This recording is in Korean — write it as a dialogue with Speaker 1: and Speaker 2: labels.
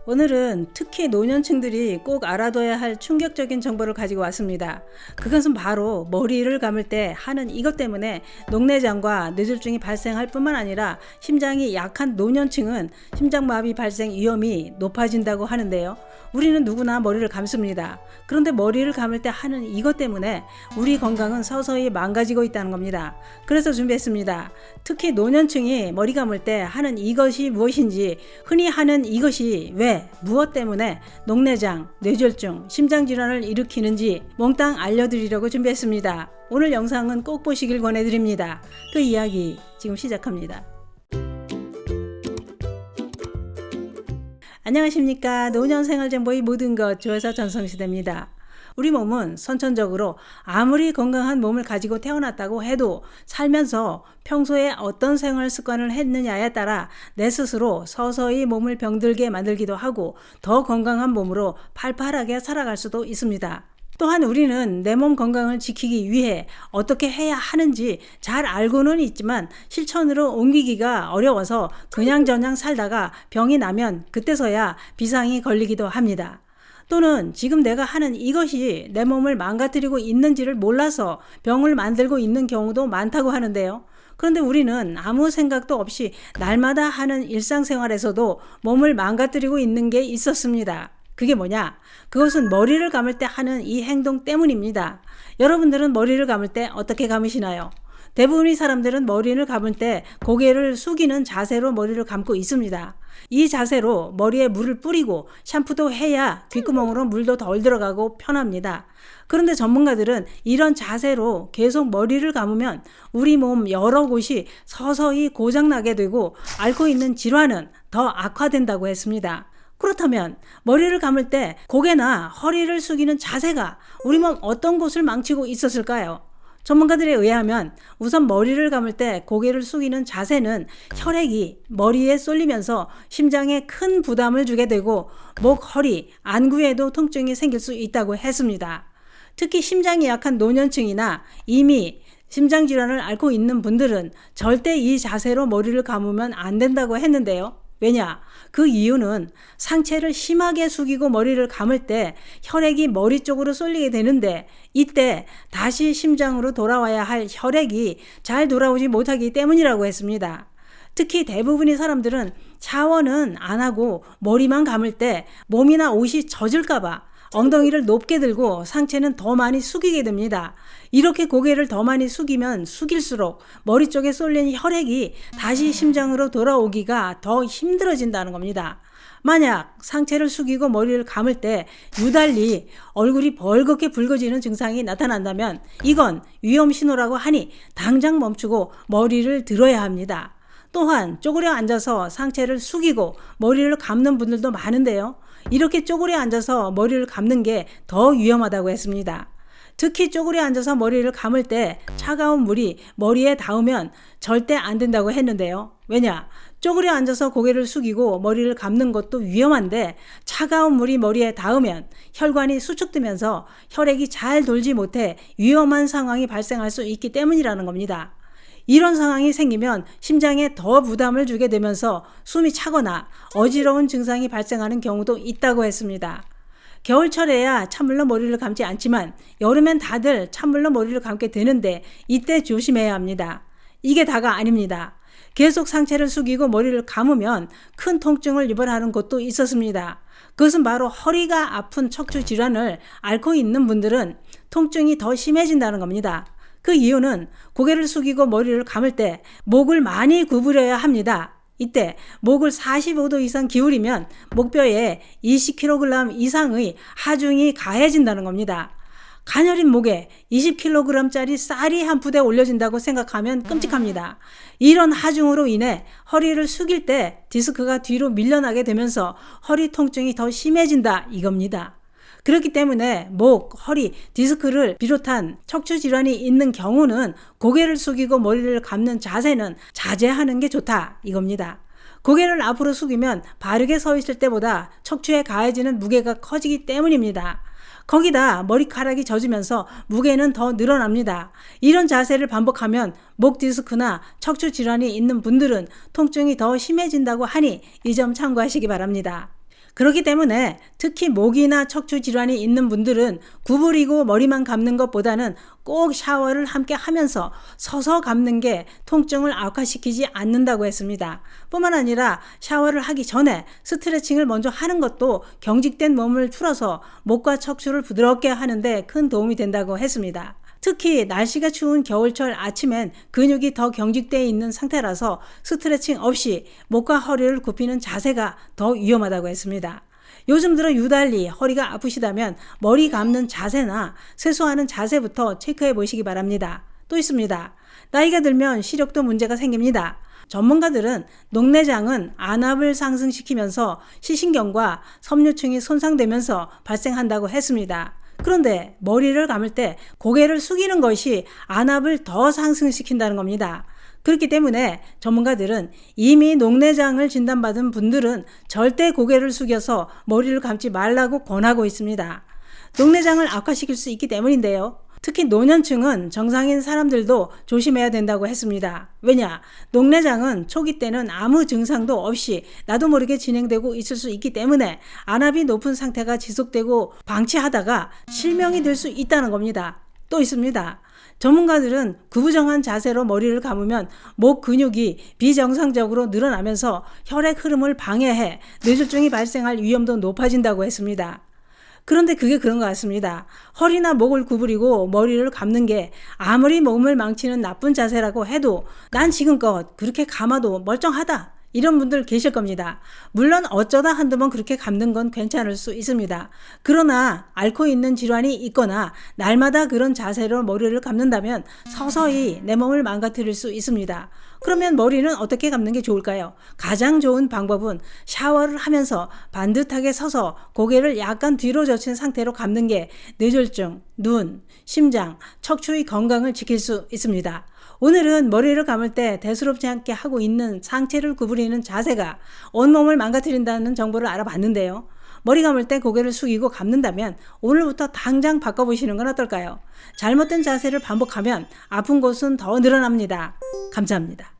Speaker 1: 오늘은 특히 노년층들이 꼭 알아둬야 할 충격적인 정보를 가지고 왔습니다. 그것은 바로 머리를 감을 때 하는 이것 때문에 녹내장과 뇌졸중이 발생할 뿐만 아니라 심장이 약한 노년층은 심장마비 발생 위험이 높아진다고 하는데요. 우리는 누구나 머리를 감습니다. 그런데 머리를 감을 때 하는 이것 때문에 우리 건강은 서서히 망가지고 있다는 겁니다. 그래서 준비했습니다. 특히 노년층이 머리 감을 때 하는 이것이 무엇인지, 흔히 하는 이것이 왜, 무엇 때문에 녹내장, 뇌졸중, 심장질환을 일으키는지 몽땅 알려드리려고 준비했습니다. 오늘 영상은 꼭 보시길 권해드립니다. 그 이야기 지금 시작합니다. 안녕하십니까. 노년생활정보의 모든 것 조여사 전성시대입니다. 우리 몸은 선천적으로 아무리 건강한 몸을 가지고 태어났다고 해도 살면서 평소에 어떤 생활 습관을 했느냐에 따라 내 스스로 서서히 몸을 병들게 만들기도 하고 더 건강한 몸으로 팔팔하게 살아갈 수도 있습니다. 또한 우리는 내 몸 건강을 지키기 위해 어떻게 해야 하는지 잘 알고는 있지만 실천으로 옮기기가 어려워서 그냥저냥 살다가 병이 나면 그때서야 비상이 걸리기도 합니다. 또는 지금 내가 하는 이것이 내 몸을 망가뜨리고 있는지를 몰라서 병을 만들고 있는 경우도 많다고 하는데요. 그런데 우리는 아무 생각도 없이 날마다 하는 일상생활에서도 몸을 망가뜨리고 있는 게 있었습니다. 그게 뭐냐? 그것은 머리를 감을 때 하는 이 행동 때문입니다. 여러분들은 머리를 감을 때 어떻게 감으시나요? 대부분의 사람들은 머리를 감을 때 고개를 숙이는 자세로 머리를 감고 있습니다. 이 자세로 머리에 물을 뿌리고 샴푸도 해야 귓구멍으로 물도 덜 들어가고 편합니다. 그런데 전문가들은 이런 자세로 계속 머리를 감으면 우리 몸 여러 곳이 서서히 고장나게 되고 앓고 있는 질환은 더 악화된다고 했습니다. 그렇다면 머리를 감을 때 고개나 허리를 숙이는 자세가 우리 몸 어떤 곳을 망치고 있었을까요? 전문가들에 의하면 우선 머리를 감을 때 고개를 숙이는 자세는 혈액이 머리에 쏠리면서 심장에 큰 부담을 주게 되고 목, 허리, 안구에도 통증이 생길 수 있다고 했습니다. 특히 심장이 약한 노년층이나 이미 심장질환을 앓고 있는 분들은 절대 이 자세로 머리를 감으면 안 된다고 했는데요. 왜냐? 그 이유는 상체를 심하게 숙이고 머리를 감을 때 혈액이 머리 쪽으로 쏠리게 되는데 이때 다시 심장으로 돌아와야 할 혈액이 잘 돌아오지 못하기 때문이라고 했습니다. 특히 대부분의 사람들은 샤워는 안 하고 머리만 감을 때 몸이나 옷이 젖을까봐 엉덩이를 높게 들고 상체는 더 많이 숙이게 됩니다. 이렇게 고개를 더 많이 숙이면 숙일수록 머리 쪽에 쏠린 혈액이 다시 심장으로 돌아오기가 더 힘들어진다는 겁니다. 만약 상체를 숙이고 머리를 감을 때 유달리 얼굴이 벌겋게 붉어지는 증상이 나타난다면 이건 위험 신호라고 하니 당장 멈추고 머리를 들어야 합니다. 또한 쪼그려 앉아서 상체를 숙이고 머리를 감는 분들도 많은데요. 이렇게 쪼그려 앉아서 머리를 감는 게 더 위험하다고 했습니다. 특히 쪼그려 앉아서 머리를 감을 때 차가운 물이 머리에 닿으면 절대 안 된다고 했는데요. 왜냐? 쪼그려 앉아서 고개를 숙이고 머리를 감는 것도 위험한데 차가운 물이 머리에 닿으면 혈관이 수축되면서 혈액이 잘 돌지 못해 위험한 상황이 발생할 수 있기 때문이라는 겁니다. 이런 상황이 생기면 심장에 더 부담을 주게 되면서 숨이 차거나 어지러운 증상이 발생하는 경우도 있다고 했습니다. 겨울철에야 찬물로 머리를 감지 않지만 여름엔 다들 찬물로 머리를 감게 되는데 이때 조심해야 합니다. 이게 다가 아닙니다. 계속 상체를 숙이고 머리를 감으면 큰 통증을 유발하는 곳도 있었습니다. 그것은 바로 허리가 아픈 척추 질환을 앓고 있는 분들은 통증이 더 심해진다는 겁니다. 그 이유는 고개를 숙이고 머리를 감을 때 목을 많이 구부려야 합니다. 이때 목을 45도 이상 기울이면 목뼈에 20kg 이상의 하중이 가해진다는 겁니다. 가녀린 목에 20kg짜리 쌀이 한 부대 올려진다고 생각하면 끔찍합니다. 이런 하중으로 인해 허리를 숙일 때 디스크가 뒤로 밀려나게 되면서 허리 통증이 더 심해진다 이겁니다. 그렇기 때문에 목, 허리, 디스크를 비롯한 척추 질환이 있는 경우는 고개를 숙이고 머리를 감는 자세는 자제하는 게 좋다 이겁니다. 고개를 앞으로 숙이면 바르게 서 있을 때보다 척추에 가해지는 무게가 커지기 때문입니다. 거기다 머리카락이 젖으면서 무게는 더 늘어납니다. 이런 자세를 반복하면 목 디스크나 척추 질환이 있는 분들은 통증이 더 심해진다고 하니 이 점 참고하시기 바랍니다. 그렇기 때문에 특히 목이나 척추 질환이 있는 분들은 구부리고 머리만 감는 것보다는 꼭 샤워를 함께 하면서 서서 감는 게 통증을 악화시키지 않는다고 했습니다. 뿐만 아니라 샤워를 하기 전에 스트레칭을 먼저 하는 것도 경직된 몸을 풀어서 목과 척추를 부드럽게 하는데 큰 도움이 된다고 했습니다. 특히 날씨가 추운 겨울철 아침엔 근육이 더 경직되어 있는 상태라서 스트레칭 없이 목과 허리를 굽히는 자세가 더 위험하다고 했습니다. 요즘 들어 유달리 허리가 아프시다면 머리 감는 자세나 세수하는 자세부터 체크해 보시기 바랍니다. 또 있습니다. 나이가 들면 시력도 문제가 생깁니다. 전문가들은 녹내장은 안압을 상승시키면서 시신경과 섬유층이 손상되면서 발생한다고 했습니다. 그런데 머리를 감을 때 고개를 숙이는 것이 안압을 더 상승시킨다는 겁니다. 그렇기 때문에 전문가들은 이미 녹내장을 진단받은 분들은 절대 고개를 숙여서 머리를 감지 말라고 권하고 있습니다. 녹내장을 악화시킬 수 있기 때문인데요. 특히 노년층은 정상인 사람들도 조심해야 된다고 했습니다. 왜냐? 녹내장은 초기 때는 아무 증상도 없이 나도 모르게 진행되고 있을 수 있기 때문에 안압이 높은 상태가 지속되고 방치하다가 실명이 될 수 있다는 겁니다. 또 있습니다. 전문가들은 구부정한 자세로 머리를 감으면 목 근육이 비정상적으로 늘어나면서 혈액 흐름을 방해해 뇌졸중이 발생할 위험도 높아진다고 했습니다. 그런데 그게 그런 것 같습니다. 허리나 목을 구부리고 머리를 감는 게 아무리 몸을 망치는 나쁜 자세라고 해도 난 지금껏 그렇게 감아도 멀쩡하다. 이런 분들 계실 겁니다. 물론 어쩌다 한두 번 그렇게 감는 건 괜찮을 수 있습니다. 그러나 앓고 있는 질환이 있거나 날마다 그런 자세로 머리를 감는다면 서서히 내 몸을 망가뜨릴 수 있습니다. 그러면 머리는 어떻게 감는 게 좋을까요? 가장 좋은 방법은 샤워를 하면서 반듯하게 서서 고개를 약간 뒤로 젖힌 상태로 감는 게 뇌졸중, 눈, 심장, 척추의 건강을 지킬 수 있습니다. 오늘은 머리를 감을 때 대수롭지 않게 하고 있는 상체를 구부리는 자세가 온몸을 망가뜨린다는 정보를 알아봤는데요. 머리 감을 때 고개를 숙이고 감는다면 오늘부터 당장 바꿔보시는 건 어떨까요? 잘못된 자세를 반복하면 아픈 곳은 더 늘어납니다. 감사합니다.